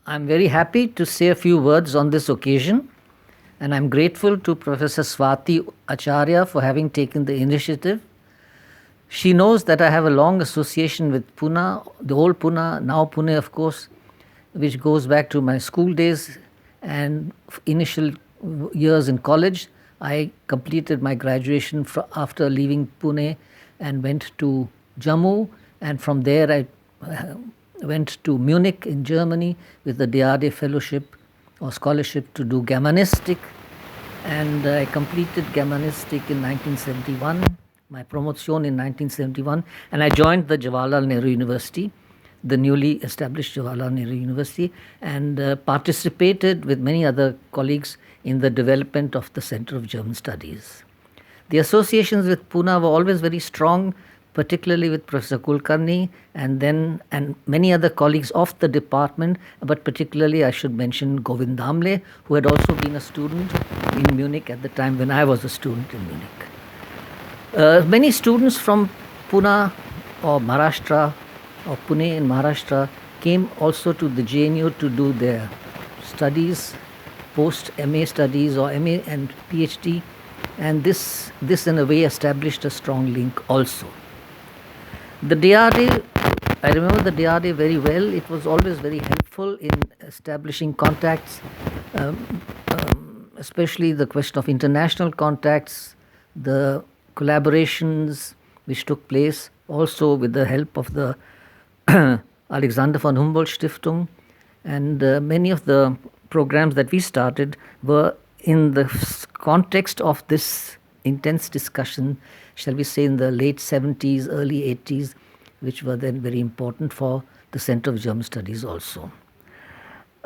I'm very happy to say a few words on this occasion, and I'm grateful to Professor Swati Acharya for having taken the initiative. She knows that I have a long association with Pune, the old Pune, now Pune, of course, which goes back to my school days and initial years in college. I completed my graduation after leaving Pune and went to Jammu, and from there I went to Munich in Germany with the DeArde Fellowship or Scholarship to do Germanistic, and I completed Germanistic in 1971, my promotion in 1971, and I joined the Jawaharlal Nehru University, the newly established Jawaharlal Nehru University, and participated with many other colleagues in the development of the Center of German Studies. The associations with Pune were always very strong, particularly with Professor Kulkarni and many other colleagues of the department, but particularly I should mention Govind Damle, who had also been a student in Munich at the time when I was a student in Munich. Many students from Pune or Maharashtra or Pune in Maharashtra came also to the JNU to do their studies, post-MA studies or MA and PhD, and this in a way established a strong link also. The DeArde, I remember the DeArde very well. It was always very helpful in establishing contacts, especially the question of international contacts, the collaborations which took place also with the help of the Alexander von Humboldt Stiftung, and many of the programs that we started were in the context of this intense discussion, shall we say in the late 70s, early 80s, which were then very important for the Center of German Studies also.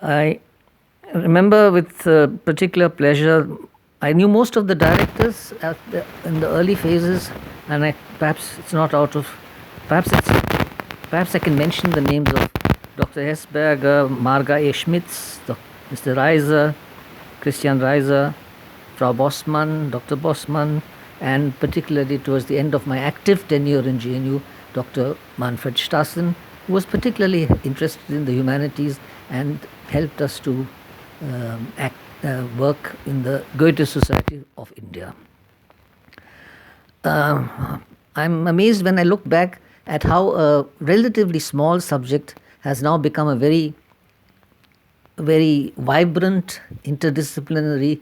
I remember with particular pleasure, I knew most of the directors in the early phases, and perhaps I can mention the names of Dr. Hesberger, Marga A. Schmitz, Mr. Reiser, Christian Reiser, Frau Bossmann, Dr. Bossmann, and particularly towards the end of my active tenure in GNU, Dr. Manfred Stassen, who was particularly interested in the humanities and helped us to work in the Goethe Society of India. I'm amazed when I look back at how a relatively small subject has now become a very, very vibrant, interdisciplinary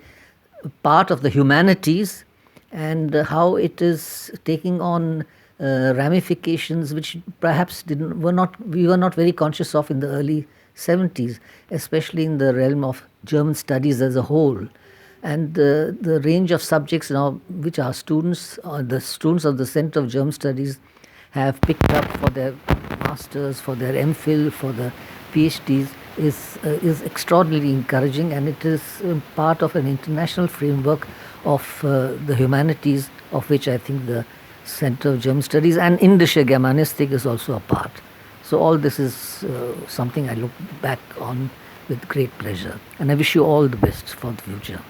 part of the humanities, and how it is taking on ramifications which perhaps we were not very conscious of in the early 70s, especially in the realm of German studies as a whole. And the range of subjects now which our students, or the students of the Center of German Studies, have picked up for their masters, for their MPhil, for the PhDs is extraordinarily encouraging, and it is part of an international framework of the humanities, of which I think the Center of German Studies and Indische Germanistik is also a part. So all this is something I look back on with great pleasure, and I wish you all the best for the future.